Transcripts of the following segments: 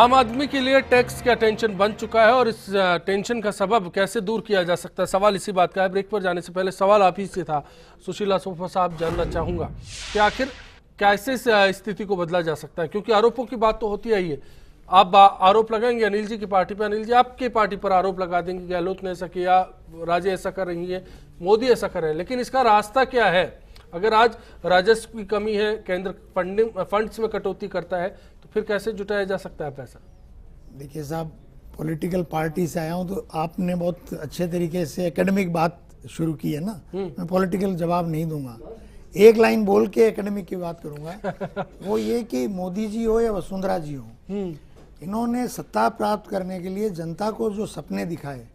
आम आदमी के लिए टैक्स का टेंशन बन चुका है और इस टेंशन का सबब कैसे दूर किया जा सकता है, सवाल इसी बात का है। ब्रेक पर जाने से पहले सवाल आप ही से था सुशीला सोफा साहब, जानना चाहूंगा कि आखिर कैसे इस स्थिति को बदला जा सकता है, क्योंकि आरोपों की बात तो होती आई है। आप आरोप लगाएंगे अनिल जी की पार्टी पर, अनिल जी आपकी पार्टी पर आरोप लगा देंगे गहलोत ने ऐसा किया, राजे ऐसा कर रही है, मोदी ऐसा कर रहे हैं, लेकिन इसका रास्ता क्या है? अगर आज राजस्व की कमी है, केंद्र फंड्स में कटौती करता है, तो फिर कैसे जुटाया जा सकता है पैसा? देखिए साहब, पॉलिटिकल पार्टी से आया हूं तो आपने बहुत अच्छे तरीके से एकेडमिक बात शुरू की है ना, मैं पॉलिटिकल जवाब नहीं दूंगा, एक लाइन बोल के एकेडमिक की बात करूंगा। वो ये कि मोदी जी हो या वसुंधरा जी हो, इन्होंने सत्ता प्राप्त करने के लिए जनता को जो सपने दिखाए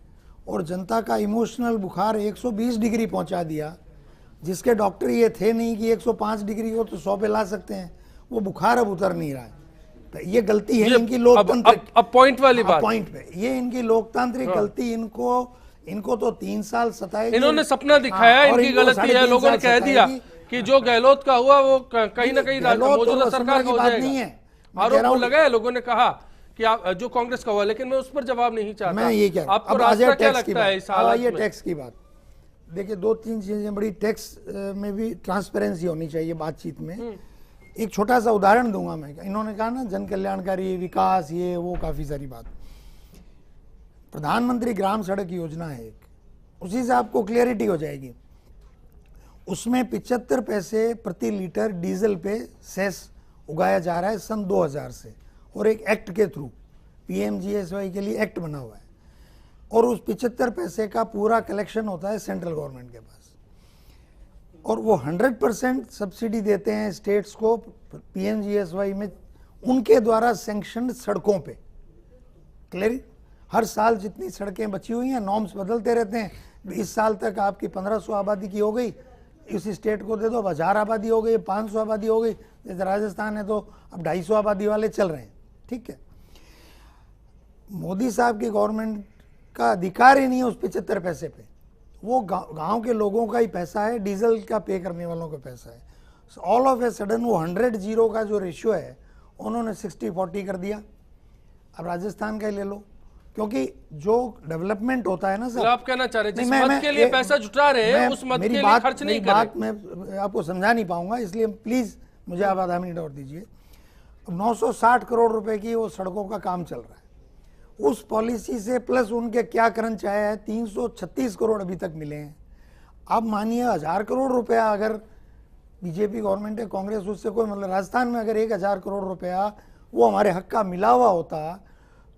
और जनता का इमोशनल बुखार 120 डिग्री पहुंचा दिया, जिसके डॉक्टर ये थे नहीं कि 105 डिग्री हो तो 100 पे ला सकते हैं, वो बुखार अब उतर नहीं रहा है। तो ये गलती है इनकी लोकतांत्रिक। अब पॉइंट वाली बात, पॉइंट पे ये इनकी लोकतांत्रिक गलती, इनको तो 3 साल सताएगी। इन्होंने सपना दिखाया, इनकी गलती है। लोगों ने कह दिया कि जो गहलोत का हुआ वो कहीं ना कहीं मौजूदा सरकार का हो जाएगा। आरोप लगाया, लोगों ने कहा कि जो कांग्रेस का हुआ, लेकिन मैं उस पर जवाब नहीं चाहता। मैं ये कह रहा हूं, आपको रास्ता क्या लगता है इस हालत में? टैक्स की बात देखिए, 2-3 चीजें बड़ी, टैक्स में भी ट्रांसपेरेंसी होनी चाहिए बातचीत में। एक छोटा सा उदाहरण दूंगा मैं। इन्होंने कहा ना जन कल्याणकारी विकास, ये वो काफी सारी बात। प्रधानमंत्री ग्राम सड़क योजना है एक, उसी से आपको क्लियरिटी हो जाएगी। उसमें 75 पैसे प्रति लीटर डीजल पे सेस उगाया जा रहा है सन 2000 से, और एक एक्ट के थ्रू पीएमजीएसवाई के लिए एक्ट बना हुआ है, और उस 75 पैसे का पूरा कलेक्शन होता है सेंट्रल गवर्नमेंट के पास, और वो 100% सब्सिडी देते हैं स्टेट्स को पीएमजीएसवाई में उनके द्वारा सैंक्शन सड़कों पे। क्लियर? हर साल जितनी सड़कें बची हुई हैं, नॉर्म्स बदलते रहते हैं। इस साल तक आपकी 1500 आबादी की हो गई, इसी स्टेट को दे दो, 1000 आबादी हो गई, 500 आबादी हो गई। जैसे राजस्थान है तो अब 250 आबादी वाले चल रहे हैं। ठीक है, मोदी साहब की गवर्नमेंट का अधिकार ही नहीं है उस 75 पैसे पे। वो गांव के लोगों का ही पैसा है, डीजल का पे करने वालों का पैसा है। ऑल ऑफ ए सडन वो 100-0 का जो रेशियो है उन्होंने 60-40 कर दिया। अब राजस्थान का ही ले लो, क्योंकि जो डेवलपमेंट होता है ना सर, आप कहना चाह रहे हैं जिस मद के लिए पैसा जुटा रहे हैं उस मद के लिए खर्च नहीं कर रहे। बात मैं आपको समझा नहीं पाऊंगा, इसलिए प्लीज मुझे आप आधा मिनट और दीजिए। 960 करोड़ रुपए की वो सड़कों का काम चल रहा है। उस पॉलिसी से प्लस उनके क्या करंच आया है, 336 करोड़ अभी तक मिले हैं। अब मानिए 1000 करोड़ रुपया अगर बीजेपी गवर्नमेंट है, कांग्रेस उससे कोई मतलब, राजस्थान में अगर 1000 करोड़ रुपया वो हमारे हक का मिला हुआ होता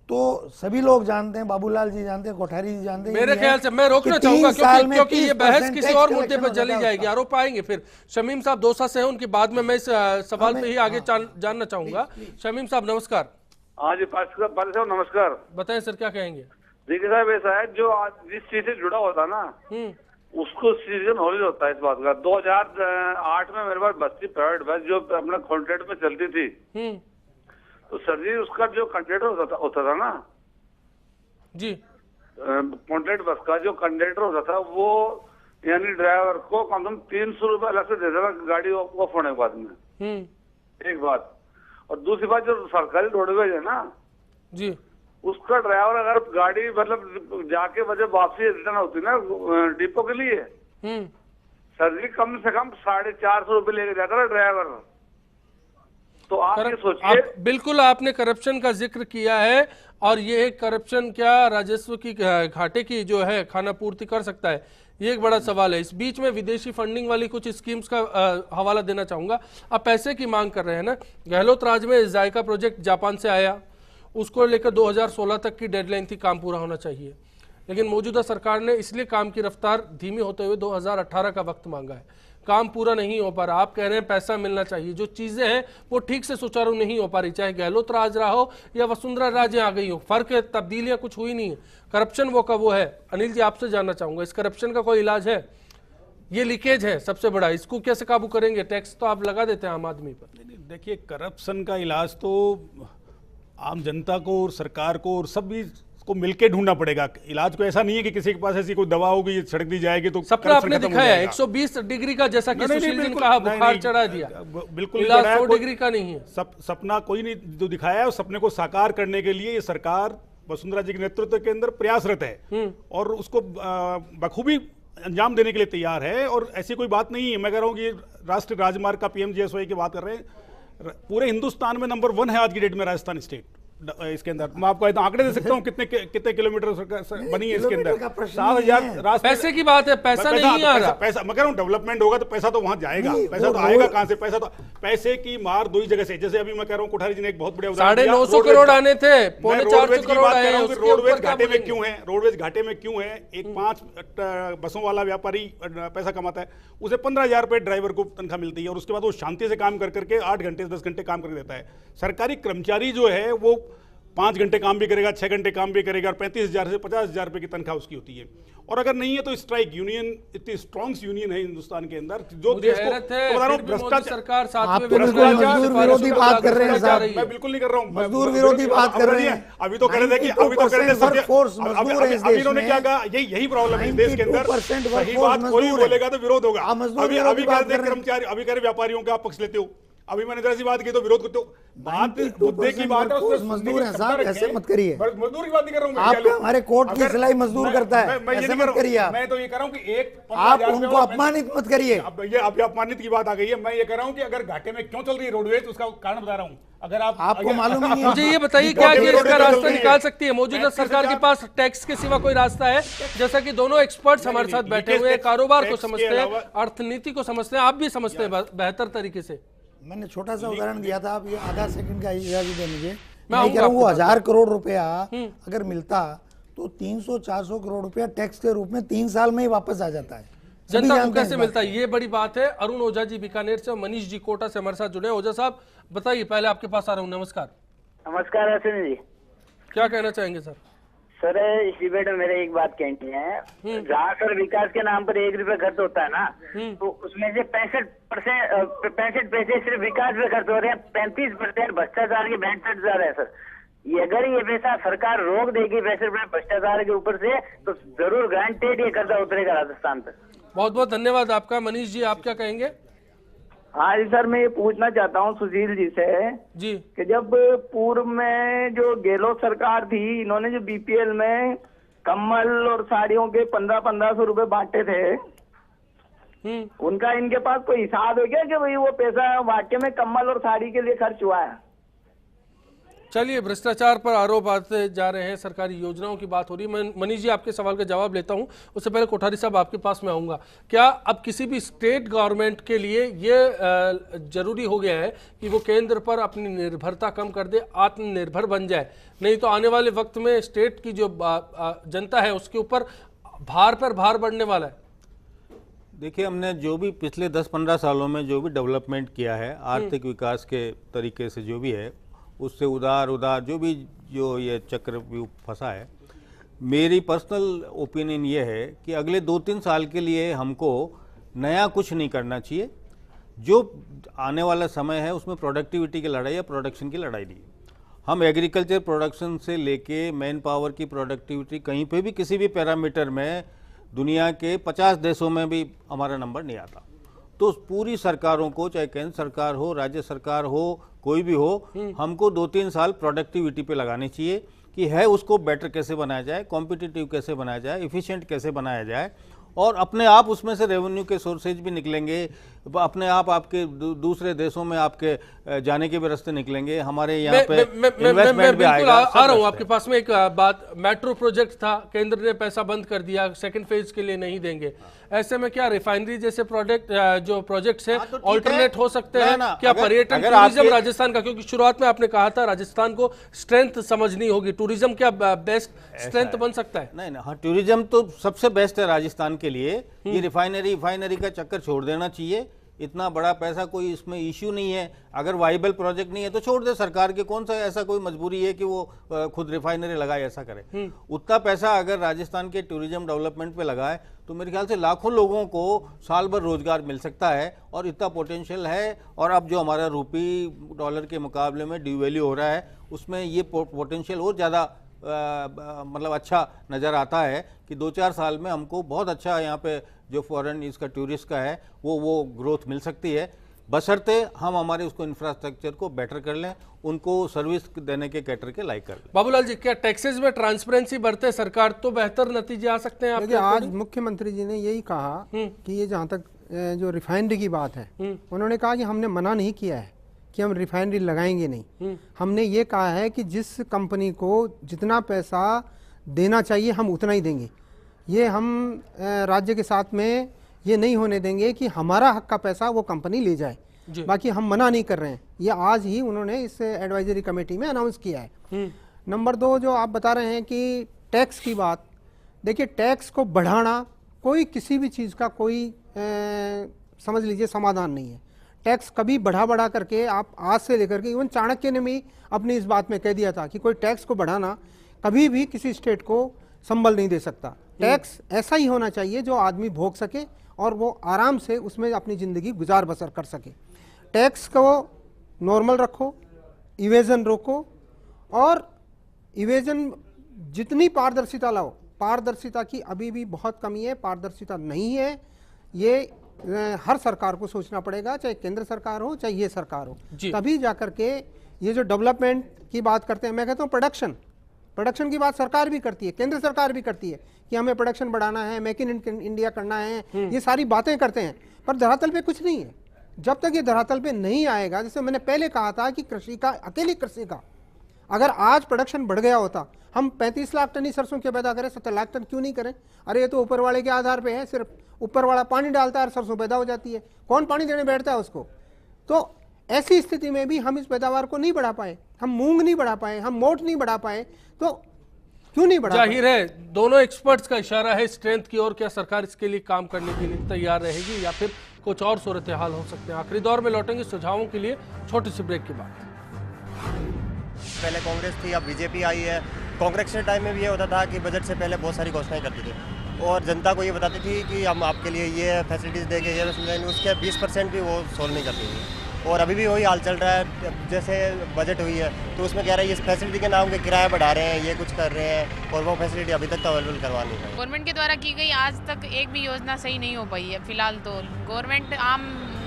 तो सभी लोग जानते हैं, बाबूलाल जी जानते हैं, कोठारी जी जानते हैं। मेरे ख्याल से मैं रोकना चाहूंगा क्योंकि ये बहस किसी और मुद्दे पर चली जाएगी, आरोप आएंगे। फिर शमीम साहब दौसा से हैं, उनकी बाद में मैं इस सवाल पे ही आगे जानना चाहूंगा। शमीम साहब नमस्कार। हाँ जी पाल साहब नमस्कार। बताएं सर क्या कहेंगे? देखिए साहब, ऐसा है जो आज जिस चीज से जुड़ा होता ना उसको सीजन नॉलेज होता है इस बात का। 2008 में मेरे पास बस थी, प्राइवेट बस, जो अपना कॉन्ट्रैक्ट में चलती थी। तो सर जी उसका जो कंडक्टर होता था ना जी, कॉन्ट्रैक्ट बस का जो कंडक्टर होता था वो यानी ड्राइवर को कम से कम 300 रुपए अलग से देता था गाड़ी ऑफ होने के बाद में। एक बात, और दूसरी बात जो सरकारी रोडवेज है ना जी, उसका ड्राइवर अगर गाड़ी मतलब जाके वजह वापसी रिटर्न होती ना डिपो के लिए, सर जी कम से कम 450 रुपए लेके जाता था ड्राइवर। तो आप ये सोचिए, बिल्कुल आपने करप्शन का जिक्र किया है, और ये करप्शन क्या राजस्व की घाटे की जो है खाना पूर्ति कर सकता है, ये एक बड़ा सवाल है। इस बीच में विदेशी फंडिंग वाली कुछ स्कीम्स का हवाला देना चाहूंगा। आप पैसे की मांग कर रहे हैं ना, गहलोत राज में जायका प्रोजेक्ट जापान से आया, उसको लेकर 2016 तक की डेडलाइन थी, काम पूरा होना चाहिए, लेकिन मौजूदा सरकार ने इसलिए काम की रफ्तार धीमी होते हुए 2018 का वक्त मांगा है, काम पूरा नहीं हो पा रहा। आप कह रहे हैं पैसा मिलना चाहिए, जो चीजें हैं वो ठीक से सुचारू नहीं हो पा रही, चाहे गहलोत राज रहा हो या वसुंधरा राजे आ गई हो, फर्क है, तब्दीलियां कुछ हुई नहीं है, करप्शन वो का वो है। अनिल जी आपसे जानना चाहूंगा, इस करप्शन का कोई इलाज है? ये लीकेज है सबसे बड़ा, इसको कैसे काबू करेंगे? टैक्स तो आप लगा देते हैं आम आदमी पर। देखिए, करप्शन का इलाज तो आम जनता को और सरकार को और सभी को मिलके ढूंढना पड़ेगा। इलाज को ऐसा नहीं है कि किसी के पास ऐसी कोई दवा होगी छिड़क दी जाएगी तो सपना corruption आपने खत्म हो दिखाया जाएगा। 120 डिग्री का, जैसा कि नहीं, नहीं, सुशील जी ने बिल्कुल, कहा, नहीं, बुखार नहीं, चढ़ा दिया। बिल्कुल नहीं इलाज चढ़ाया, 100 कोई- डिग्री का नहीं है। सपना कोई नहीं जो दिखाया है, उस सपने को साकार करने के लिए ये सरकार वसुंधरा जी के नेतृत्व के अंदर प्रयासरत है और उसको बखूबी अंजाम देने के लिए तैयार है। और ऐसी कोई बात नहीं है, मैं कह रहा हूँ कि राष्ट्रीय राजमार्ग का PMGSY की बात कर रहे हैं, पूरे हिंदुस्तान में नंबर 1 है आज की डेट में राजस्थान स्टेट इसके अंदर। मैं आपको आंकड़े दे सकता हूँ कितने किलोमीटर बनी है इसके अंदर। 7,000 पैसे की बात है, पैसा नहीं आ रहा। पैसा मैं कह रहा हूँ डेवलपमेंट होगा तो पैसा तो वहां जाएगा, पैसा तो आएगा कहां से? पैसे की मार दो ही जगह से। जैसे अभी मैं कह रहा हूँ कोठारी जी ने एक बहुत बढ़िया उदाहरण दिया, 950 रोडवेज करोड़ का। आने थे, मैं 450 रोडवेज की करोड़ बात कर आए, रहा हूँ कि उसके रोडवेज ऊपर क्या घाटे में बोलेंगे? क्यों है, रोडवेज घाटे में क्यों है? एक 5 बसों वाला व्यापारी पैसा कमाता है, उसे 15,000 रुपए ड्राइवर को तनख्वाह मिलती है और उसके बाद वो शांति से काम कर करके 8 घंटे 10 घंटे काम करके देता है। सरकारी कर्मचारी जो है वो 5 घंटे काम भी करेगा, 6 घंटे काम भी करेगा और 35,000 से 50,000 रुपए की तनख्वाह उसकी होती है। और अगर नहीं है तो स्ट्राइक यूनियन, इतनी स्ट्रॉन्ग यूनियन है हिंदुस्तान के अंदर जो मुझे देश को हैरत है, तो बता रहा फिर हूं भी मोदी भ्रष्टाचार। सरकार आप सातवें तो वेतन बिल्कुल आयोग की मजदूर सिफारिशों विरोधी को बात लागू कर रहे हैं करने जा साहब। रही है। मैं बिल्कुल नहीं कर रहा हूं, मजदूर विरोधी बात कर रहे हैं। अभी तो कह रहे थे कि अभी तो कह रहे थे 92% वर्कफोर्स अभी मजदूर है इस अभी देश इन्होंने में। क्या कहा, यही प्रॉब्लम है इस देश के अंदर। 92% सही वर्कफोर्स बात कोई मजदूर है। बोलेगा तो विरोध होगा। आप मजदूर अभी विरोधी कह बात रहे थे कर रहे हैं। कर्मचारी, अभी कह रहे व्यापारियों का आप पक्ष लेते हो, अभी मैंने जरा सी बात की तो विरोध करते हो। बात 92% मुद्दे की बात है, उसमें वर्कफोर्स मजदूर हैं साहब, ऐसे मत करिए। मजदूर की बात नहीं कर रहा हूं मैं। आपका हमारे कोर्ट की सिलाई मजदूर करता है, मैं ये ऐसे नहीं मत कर करिए रहा हूं, आप। मैं तो ये कह रहा हूं कि एक आप 15,000 उनको रुपए और अपमानित मत करिए। अब ये अभी अपमानित की बात आ गई है। मैं ये कह रहा हूं कि अगर घाटे में क्यों चल रही है रोडवेज, उसका कारण बता रहा हूं। अगर आपको मालूम ही नहीं है। मुझे ये बताइए क्या कि इसका रास्ता निकाल सकती है मौजूदा सरकार के पास? टैक्स के सिवा कोई रास्ता है? जैसा कि दोनों एक्सपर्ट्स हमारे साथ बैठे हुए हैं, कारोबार को समझते हैं, अर्थनीति को समझते हैं, आप भी समझते हैं बेहतर तरीके से। मैंने छोटा सा उदाहरण दिया था, आप ये आधा सेकंड का इजाजत दे मुझे। मैं आऊंगा कह रहा हूँ वो आपके 1000 करोड़ रुपया अगर मिलता तो 300-400 करोड़ रुपया टैक्स के रूप में 3 साल में ही वापस आ जाता है। सभी जनता को जानते हैं कैसे इस बात मिलता है, ये बड़ी बात है। अरुण ओझा जी बीकानेर से और मनीष जी कोटा से हमारे साथ जुड़े हैं। ओझा साहब बताइए, पहले आपके पास आ रहा हूँ। नमस्कार, नमस्कार अश्विनी जी। क्या कहना चाहेंगे सर? सर इस डिबेट में मेरे एक बात कहनी है। जहाँ सर विकास के नाम पर 1 रुपया खर्च होता है ना, तो उसमें से 65 पैसे सिर्फ विकास पे खर्च हो रहे हैं, 35% भ्रष्टाचार की भेंट चढ़ जा रहे हैं सर। ये अगर ये पैसा सरकार रोक देगी 65% भ्रष्टाचार के ऊपर से, तो जरूर ग्रांटेड ये कर्जा उतरेगा राजस्थान पर। बहुत बहुत धन्यवाद आपका। मनीष जी आप क्या कहेंगे? हाँ जी सर, मैं ये पूछना चाहता हूँ सुशील जी से जी कि जब पूर्व में जो गहलोत सरकार थी, इन्होंने जो बीपीएल में कम्बल और साड़ियों के 1500 रुपए बांटे थे, उनका इनके पास कोई हिसाब है क्या कि भाई वो पैसा वाकई में कम्बल और साड़ी के लिए खर्च हुआ है? चलिए, भ्रष्टाचार पर आरोप आते जा रहे हैं, सरकारी योजनाओं की बात हो रही है। मैं मनीष जी आपके सवाल का जवाब लेता हूं, उससे पहले कोठारी साहब आपके पास में आऊंगा। क्या अब किसी भी स्टेट गवर्नमेंट के लिए ये जरूरी हो गया है कि वो केंद्र पर अपनी निर्भरता कम कर दे, आत्मनिर्भर बन जाए? नहीं तो आने वाले वक्त में स्टेट की जो जनता है उसके ऊपर भार पर भार बढ़ने वाला है। देखिए, हमने जो भी पिछले 10-15 सालों में जो भी डेवलपमेंट किया है, आर्थिक विकास के तरीके से जो भी है, उससे उधार जो ये चक्रव्यूह फंसा है, मेरी पर्सनल ओपिनियन ये है कि अगले 2-3 साल के लिए हमको नया कुछ नहीं करना चाहिए। जो आने वाला समय है उसमें प्रोडक्टिविटी की लड़ाई या प्रोडक्शन की लड़ाई नहीं। हम एग्रीकल्चर प्रोडक्शन से लेके मैन पावर की प्रोडक्टिविटी कहीं पे भी किसी भी पैरामीटर में दुनिया के 50 देशों में भी हमारा नंबर नहीं आता। तो पूरी सरकारों को, चाहे केंद्र सरकार हो, राज्य सरकार हो, कोई भी हो, हमको 2-3 साल प्रोडक्टिविटी पे लगानी चाहिए कि है उसको बेटर कैसे बनाया जाए, कॉम्पिटिटिव कैसे बनाया जाए, इफिशिएंट कैसे बनाया जाए, और अपने आप उसमें से रेवेन्यू के सोर्सेज भी निकलेंगे, अपने आप आपके दूसरे देशों में आपके जाने के भी रास्ते निकलेंगे, हमारे यहाँ पे इन्वेस्टमेंट भी आएगा। आ रहा हूँ आपके पास में एक बात। मेट्रो प्रोजेक्ट था, केंद्र ने पैसा बंद कर दिया, सेकंड फेज के लिए नहीं देंगे। ऐसे में क्या रिफाइनरी जैसे जो प्रोजेक्ट्स हैं ऑल्टरनेट हो सकते हैं? क्या पर्यटन टूरिज्म राजस्थान का, क्योंकि शुरुआत में आपने कहा था राजस्थान को स्ट्रेंथ समझनी होगी, टूरिज्म क्या बेस्ट स्ट्रेंथ बन सकता है? नहीं, हाँ, टूरिज्म तो सबसे बेस्ट है राजस्थान के लिए। ये रिफाइनरी का चक्कर छोड़ देना चाहिए। इतना बड़ा पैसा कोई इसमें इश्यू नहीं है। अगर वाइबल प्रोजेक्ट नहीं है तो छोड़ दे सरकार के, कौन सा ऐसा कोई मजबूरी है कि वो खुद रिफाइनरी लगाए, ऐसा करे। उतना पैसा अगर राजस्थान के टूरिज्म डेवलपमेंट पे लगाए तो मेरे ख्याल से लाखों लोगों को साल भर रोजगार मिल सकता है, और इतना पोटेंशियल है। और अब जो हमारा रुपी डॉलर के मुकाबले में डिवैल्यू हो रहा है, उसमें ये पोटेंशियल और ज़्यादा मतलब अच्छा नज़र आता है कि 2-4 साल में हमको बहुत अच्छा यहाँ पे जो फॉरेन इसका टूरिस्ट का है वो ग्रोथ मिल सकती है, बशर्ते हम हमारे उसको इंफ्रास्ट्रक्चर को बेटर कर लें, उनको सर्विस देने के कैटर के लायक कर लें। बाबूलाल जी, क्या टैक्सेस में ट्रांसपेरेंसी बढ़ते सरकार तो बेहतर नतीजे आ सकते हैं? देखिए, आज मुख्यमंत्री जी ने यही कहा कि ये जहाँ तक जो रिफाइनरी की बात है, उन्होंने कहा कि हमने मना नहीं किया है कि हम रिफाइनरी लगाएंगे नहीं। हमने ये कहा है कि जिस कंपनी को जितना पैसा देना चाहिए हम उतना ही देंगे। ये हम राज्य के साथ में ये नहीं होने देंगे कि हमारा हक का पैसा वो कंपनी ले जाए। बाकी हम मना नहीं कर रहे हैं, ये आज ही उन्होंने इस एडवाइजरी कमेटी में अनाउंस किया है। नंबर 2, जो आप बता रहे हैं कि टैक्स की बात, देखिए टैक्स को बढ़ाना कोई किसी भी चीज़ का कोई समझ लीजिए समाधान नहीं है। टैक्स कभी बढ़ा करके आप आज से लेकर के, इवन चाणक्य ने भी अपनी इस बात में कह दिया था कि कोई टैक्स को बढ़ाना कभी भी किसी स्टेट को संबल नहीं दे सकता। टैक्स ऐसा ही होना चाहिए जो आदमी भोग सके और वो आराम से उसमें अपनी ज़िंदगी गुजार बसर कर सके। टैक्स को नॉर्मल रखो, इवेजन रोको, और इवेजन जितनी पारदर्शिता लाओ, पारदर्शिता की अभी भी बहुत कमी है, पारदर्शिता नहीं है। ये हर सरकार को सोचना पड़ेगा, चाहे केंद्र सरकार हो चाहे ये सरकार हो, तभी जाकर के ये जो डेवलपमेंट की बात करते हैं, मैं कहता हूँ प्रोडक्शन की बात सरकार भी करती है, केंद्र सरकार भी करती है कि हमें प्रोडक्शन बढ़ाना है, मेक इन इंडिया करना है, ये सारी बातें करते हैं, पर धरातल पे कुछ नहीं है। जब तक ये धरातल पे नहीं आएगा, जैसे मैंने पहले कहा था कि कृषि का, अकेली कृषि का अगर आज प्रोडक्शन बढ़ गया होता, हम 35 लाख टन ही सरसों के पैदा करें, 70 लाख टन क्यों नहीं करें? अरे ये तो ऊपर वाले के आधार पे है, सिर्फ ऊपर वाला पानी डालता है और सरसों पैदा हो जाती है, कौन पानी देने बैठता है उसको? तो ऐसी स्थिति में भी हम इस पैदावार को नहीं बढ़ा पाए, हम मूंग नहीं बढ़ा पाए, हम मोट नहीं बढ़ा पाए, तो क्यों नहीं बढ़ा? जाहिर है दोनों एक्सपर्ट्स का इशारा है स्ट्रेंथ की ओर। क्या सरकार इसके लिए काम करने के लिए तैयार रहेगी या फिर कुछ और सूरत हाल हो सकते हैं? आखिरी दौर में लौटेंगे सुझावों के लिए छोटी सी ब्रेक के बाद। पहले कांग्रेस थी, अब बीजेपी आई है। कांग्रेस के टाइम में भी ये होता था कि बजट से पहले बहुत सारी घोषणाएं करती थी और जनता को ये बताती थी कि हम आपके लिए ये फैसिलिटीज़ देंगे, ये देंगे, उसके 20% भी वो सोल्व नहीं करती थी। और अभी भी वही हाल चल रहा है। जैसे बजट हुई है तो उसमें कह रहे हैं इस फैसिलिटी के नाम पे किराया बढ़ा रहे हैं, ये कुछ कर रहे हैं, और वो फैसिलिटी अभी तक तो अवेलेबल करवानी है। गवर्नमेंट के द्वारा की गई आज तक एक भी योजना सही नहीं हो पाई है फिलहाल। तो गवर्नमेंट आम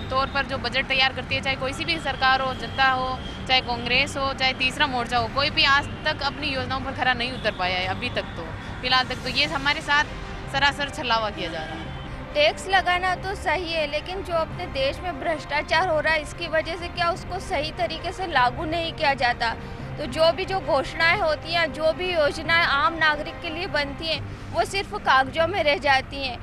तौर पर जो बजट तैयार करती है, चाहे कोई सी भी सरकार हो, जनता हो, चाहे कांग्रेस हो, चाहे तीसरा मोर्चा हो, कोई भी आज तक अपनी योजनाओं पर खरा नहीं उतर पाया है अभी तक। तो फिलहाल तक तो ये हमारे साथ सरासर छलावा किया जा रहा है। टैक्स लगाना तो सही है, लेकिन जो अपने देश में भ्रष्टाचार हो रहा है इसकी वजह से क्या उसको सही तरीके से लागू नहीं किया जाता। तो जो घोषणाएं होती हैं, जो भी योजनाएं आम नागरिक के लिए बनती हैं, वो सिर्फ कागजों में रह जाती हैं।